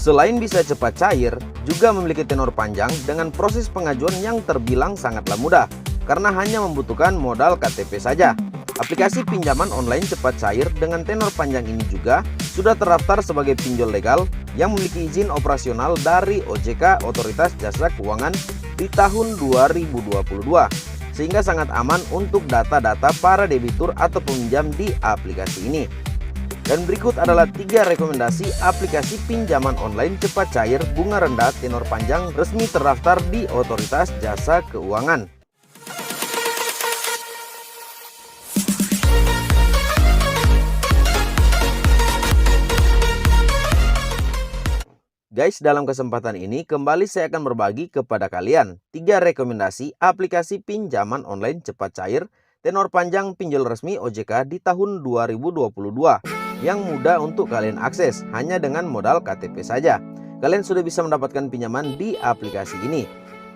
Selain bisa cepat cair, juga memiliki tenor panjang dengan proses pengajuan yang terbilang sangatlah mudah karena hanya membutuhkan modal KTP saja. Aplikasi pinjaman online cepat cair dengan tenor panjang ini juga sudah terdaftar sebagai pinjol legal yang memiliki izin operasional dari OJK Otoritas Jasa Keuangan di tahun 2022, sehingga sangat aman untuk data-data para debitur atau peminjam di aplikasi ini. Dan berikut adalah 3 rekomendasi aplikasi pinjaman online cepat cair bunga rendah tenor panjang resmi terdaftar di Otoritas Jasa Keuangan. Guys, dalam kesempatan ini kembali saya akan berbagi kepada kalian 3 rekomendasi aplikasi pinjaman online cepat cair tenor panjang pinjol resmi OJK di tahun 2022 yang mudah untuk kalian akses hanya dengan modal KTP saja. Kalian sudah bisa mendapatkan pinjaman di aplikasi ini.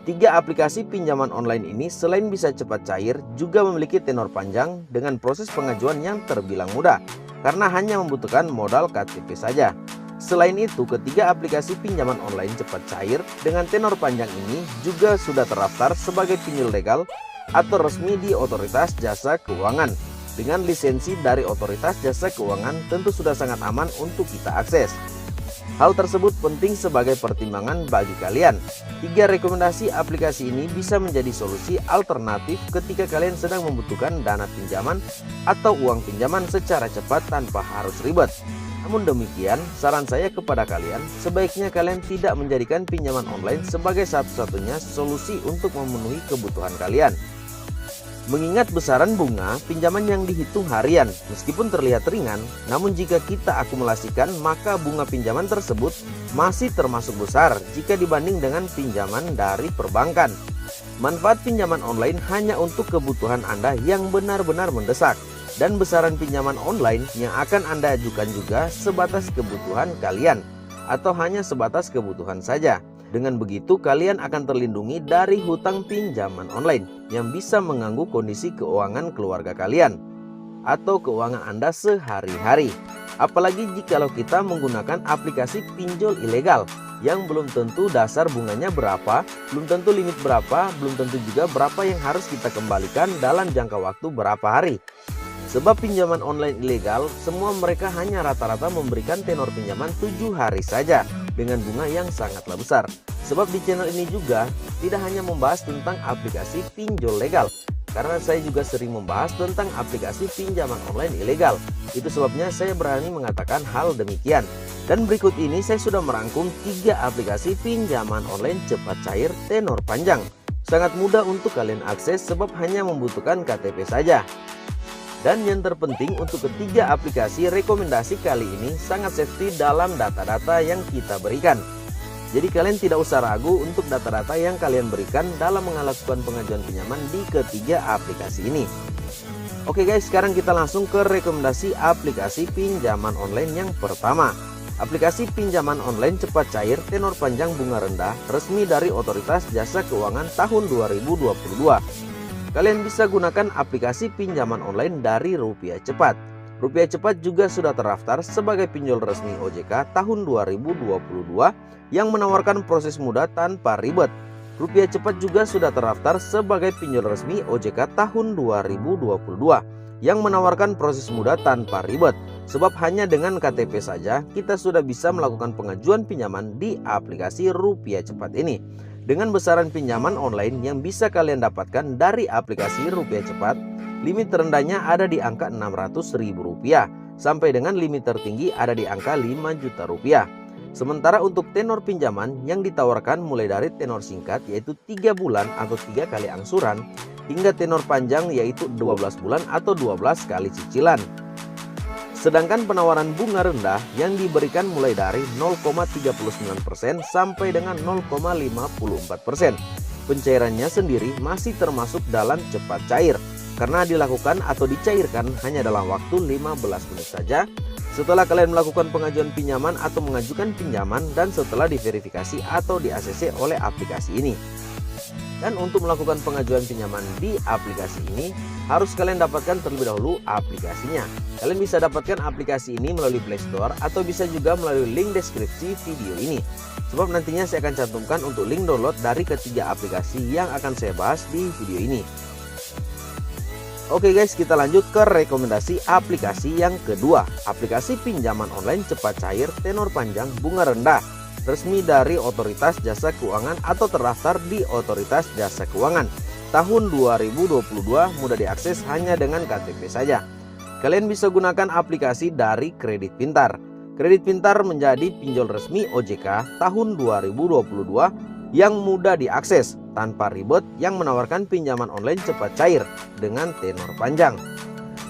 3 aplikasi pinjaman online ini selain bisa cepat cair juga memiliki tenor panjang dengan proses pengajuan yang terbilang mudah karena hanya membutuhkan modal KTP saja. Selain itu, ketiga aplikasi pinjaman online cepat cair dengan tenor panjang ini juga sudah terdaftar sebagai pinjol legal atau resmi di Otoritas Jasa Keuangan. Dengan lisensi dari Otoritas Jasa Keuangan tentu sudah sangat aman untuk kita akses. Hal tersebut penting sebagai pertimbangan bagi kalian. 3 rekomendasi aplikasi ini bisa menjadi solusi alternatif ketika kalian sedang membutuhkan dana pinjaman atau uang pinjaman secara cepat tanpa harus ribet. Namun demikian, saran saya kepada kalian, sebaiknya kalian tidak menjadikan pinjaman online sebagai satu-satunya solusi untuk memenuhi kebutuhan kalian. Mengingat besaran bunga pinjaman yang dihitung harian, meskipun terlihat ringan, namun jika kita akumulasikan maka bunga pinjaman tersebut masih termasuk besar jika dibanding dengan pinjaman dari perbankan. Manfaat pinjaman online hanya untuk kebutuhan Anda yang benar-benar mendesak, dan besaran pinjaman online yang akan Anda ajukan juga sebatas kebutuhan kalian atau hanya sebatas kebutuhan saja. Dengan begitu kalian akan terlindungi dari hutang pinjaman online yang bisa mengganggu kondisi keuangan keluarga kalian atau keuangan Anda sehari-hari. Apalagi jikalau kita menggunakan aplikasi pinjol ilegal yang belum tentu dasar bunganya berapa, belum tentu limit berapa, belum tentu juga berapa yang harus kita kembalikan dalam jangka waktu berapa hari. Sebab pinjaman online ilegal, semua mereka hanya rata-rata memberikan tenor pinjaman 7 hari saja dengan bunga yang sangatlah besar. Sebab di channel ini juga tidak hanya membahas tentang aplikasi pinjol legal, karena saya juga sering membahas tentang aplikasi pinjaman online ilegal. Itu sebabnya saya berani mengatakan hal demikian. Dan berikut ini saya sudah merangkum 3 aplikasi pinjaman online cepat cair tenor panjang. Sangat mudah untuk kalian akses sebab hanya membutuhkan KTP saja. Dan yang terpenting untuk ketiga aplikasi rekomendasi kali ini sangat safety dalam data-data yang kita berikan. Jadi kalian tidak usah ragu untuk data-data yang kalian berikan dalam melakukan pengajuan pinjaman di ketiga aplikasi ini. Oke guys, sekarang kita langsung ke rekomendasi aplikasi pinjaman online yang pertama. Aplikasi pinjaman online cepat cair tenor panjang bunga rendah resmi dari Otoritas Jasa Keuangan tahun 2022. Kalian bisa gunakan aplikasi pinjaman online dari Rupiah Cepat. Rupiah Cepat juga sudah terdaftar sebagai pinjol resmi OJK tahun 2022 yang menawarkan proses mudah tanpa ribet. Rupiah Cepat juga sudah terdaftar sebagai pinjol resmi OJK tahun 2022 yang menawarkan proses mudah tanpa ribet. Sebab hanya dengan KTP saja kita sudah bisa melakukan pengajuan pinjaman di aplikasi Rupiah Cepat ini. Dengan besaran pinjaman online yang bisa kalian dapatkan dari aplikasi Rupiah Cepat, limit terendahnya ada di angka Rp600.000 sampai dengan limit tertinggi ada di angka Rp5 juta. Sementara untuk tenor pinjaman yang ditawarkan mulai dari tenor singkat yaitu 3 bulan atau 3 kali angsuran hingga tenor panjang yaitu 12 bulan atau 12 kali cicilan. Sedangkan penawaran bunga rendah yang diberikan mulai dari 0,39% sampai dengan 0,54%. Pencairannya sendiri masih termasuk dalam cepat cair karena dilakukan atau dicairkan hanya dalam waktu 15 menit saja setelah kalian melakukan pengajuan pinjaman atau mengajukan pinjaman dan setelah diverifikasi atau di-ACC oleh aplikasi ini. Dan untuk melakukan pengajuan pinjaman di aplikasi ini, harus kalian dapatkan terlebih dahulu aplikasinya. Kalian bisa dapatkan aplikasi ini melalui Play Store atau bisa juga melalui link deskripsi video ini. Sebab nantinya saya akan cantumkan untuk link download dari ketiga aplikasi yang akan saya bahas di video ini. Oke guys, kita lanjut ke rekomendasi aplikasi yang kedua. Aplikasi pinjaman online cepat cair tenor panjang bunga rendah, resmi dari Otoritas Jasa Keuangan atau terdaftar di Otoritas Jasa Keuangan. Tahun 2022, mudah diakses hanya dengan KTP saja. Kalian bisa gunakan aplikasi dari Kredit Pintar. Kredit Pintar menjadi pinjol resmi OJK tahun 2022 yang mudah diakses, tanpa ribet, yang menawarkan pinjaman online cepat cair dengan tenor panjang.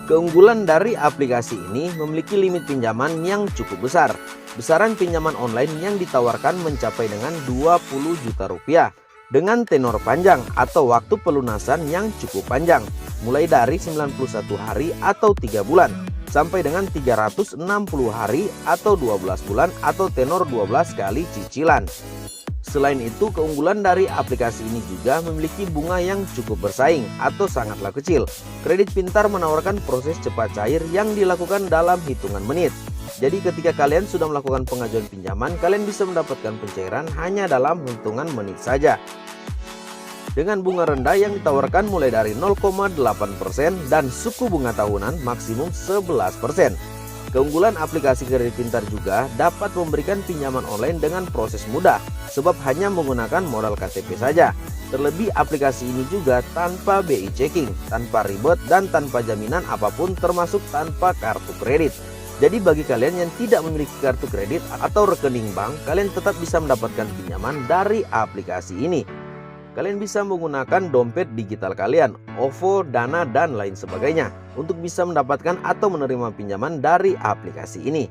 Keunggulan dari aplikasi ini memiliki limit pinjaman yang cukup besar. Besaran pinjaman online yang ditawarkan mencapai dengan 20 juta rupiah dengan tenor panjang atau waktu pelunasan yang cukup panjang, mulai dari 91 hari atau 3 bulan sampai dengan 360 hari atau 12 bulan atau tenor 12 kali cicilan. Selain itu, keunggulan dari aplikasi ini juga memiliki bunga yang cukup bersaing atau sangatlah kecil. Kredit Pintar menawarkan proses cepat cair yang dilakukan dalam hitungan menit. Jadi ketika kalian sudah melakukan pengajuan pinjaman, kalian bisa mendapatkan pencairan hanya dalam hitungan menit saja. Dengan bunga rendah yang ditawarkan mulai dari 0,8% dan suku bunga tahunan maksimum 11%. Keunggulan aplikasi Kredit Pintar juga dapat memberikan pinjaman online dengan proses mudah, sebab hanya menggunakan modal KTP saja. Terlebih aplikasi ini juga tanpa BI checking, tanpa ribet, dan tanpa jaminan apapun termasuk tanpa kartu kredit. Jadi bagi kalian yang tidak memiliki kartu kredit atau rekening bank, kalian tetap bisa mendapatkan pinjaman dari aplikasi ini. Kalian bisa menggunakan dompet digital kalian, OVO, Dana, dan lain sebagainya untuk bisa mendapatkan atau menerima pinjaman dari aplikasi ini.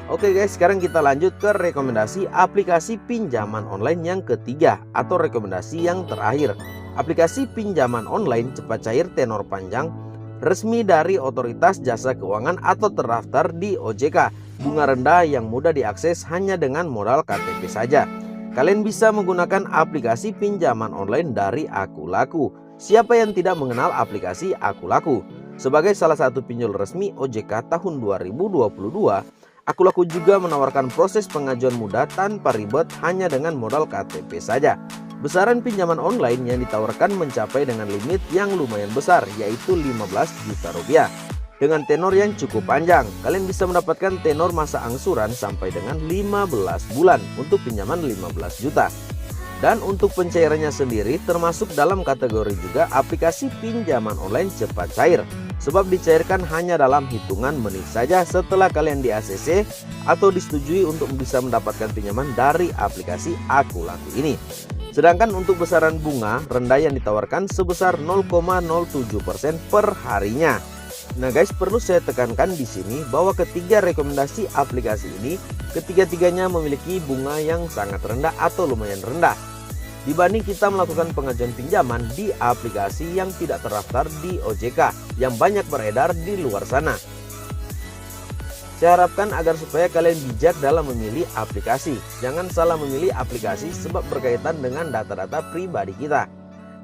Oke guys, sekarang kita lanjut ke rekomendasi aplikasi pinjaman online yang ketiga atau rekomendasi yang terakhir. Aplikasi pinjaman online cepat cair tenor panjang, resmi dari Otoritas Jasa Keuangan atau terdaftar di OJK. Bunga rendah yang mudah diakses hanya dengan modal KTP saja. Kalian bisa menggunakan aplikasi pinjaman online dari Akulaku. Siapa yang tidak mengenal aplikasi Akulaku? Sebagai salah satu pinjol resmi OJK tahun 2022, Akulaku juga menawarkan proses pengajuan mudah tanpa ribet hanya dengan modal KTP saja. Besaran pinjaman online yang ditawarkan mencapai dengan limit yang lumayan besar, yaitu 15 juta rupiah. Dengan tenor yang cukup panjang, kalian bisa mendapatkan tenor masa angsuran sampai dengan 15 bulan untuk pinjaman 15 juta. Dan untuk pencairannya sendiri termasuk dalam kategori juga aplikasi pinjaman online cepat cair. Sebab dicairkan hanya dalam hitungan menit saja setelah kalian di ACC atau disetujui untuk bisa mendapatkan pinjaman dari aplikasi Akulaku ini. Sedangkan untuk besaran bunga rendah yang ditawarkan sebesar 0,07% per harinya. Nah guys, perlu saya tekankan di sini bahwa ketiga rekomendasi aplikasi ini ketiga-tiganya memiliki bunga yang sangat rendah atau lumayan rendah dibanding kita melakukan pengajuan pinjaman di aplikasi yang tidak terdaftar di OJK yang banyak beredar di luar sana. Saya harapkan agar supaya kalian bijak dalam memilih aplikasi. Jangan salah memilih aplikasi sebab berkaitan dengan data-data pribadi kita.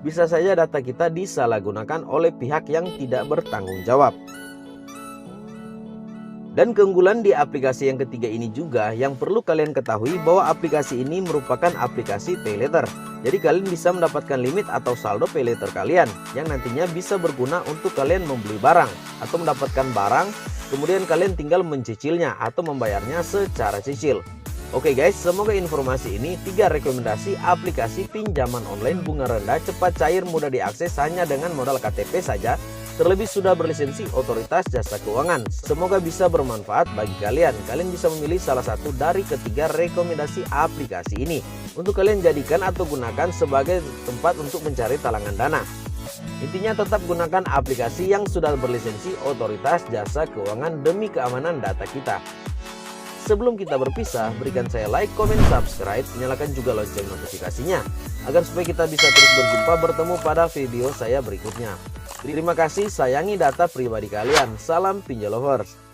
Bisa saja data kita disalahgunakan oleh pihak yang tidak bertanggung jawab. Dan keunggulan di aplikasi yang ketiga ini juga yang perlu kalian ketahui bahwa aplikasi ini merupakan aplikasi paylater. Jadi kalian bisa mendapatkan limit atau saldo paylater kalian yang nantinya bisa berguna untuk kalian membeli barang atau mendapatkan barang, kemudian kalian tinggal mencicilnya atau membayarnya secara cicil. Oke guys, semoga informasi ini 3 rekomendasi aplikasi pinjaman online bunga rendah cepat cair mudah diakses hanya dengan modal KTP saja, terlebih sudah berlisensi Otoritas Jasa Keuangan. Semoga bisa bermanfaat bagi kalian. Kalian bisa memilih salah satu dari ketiga rekomendasi aplikasi ini untuk kalian jadikan atau gunakan sebagai tempat untuk mencari talangan dana. Intinya tetap gunakan aplikasi yang sudah berlisensi Otoritas Jasa Keuangan demi keamanan data kita. Sebelum kita berpisah, berikan saya like, komen, subscribe, nyalakan juga lonceng notifikasinya agar supaya kita bisa terus berjumpa bertemu pada video saya berikutnya. Terima kasih, sayangi data pribadi kalian. Salam Pinjol Lovers.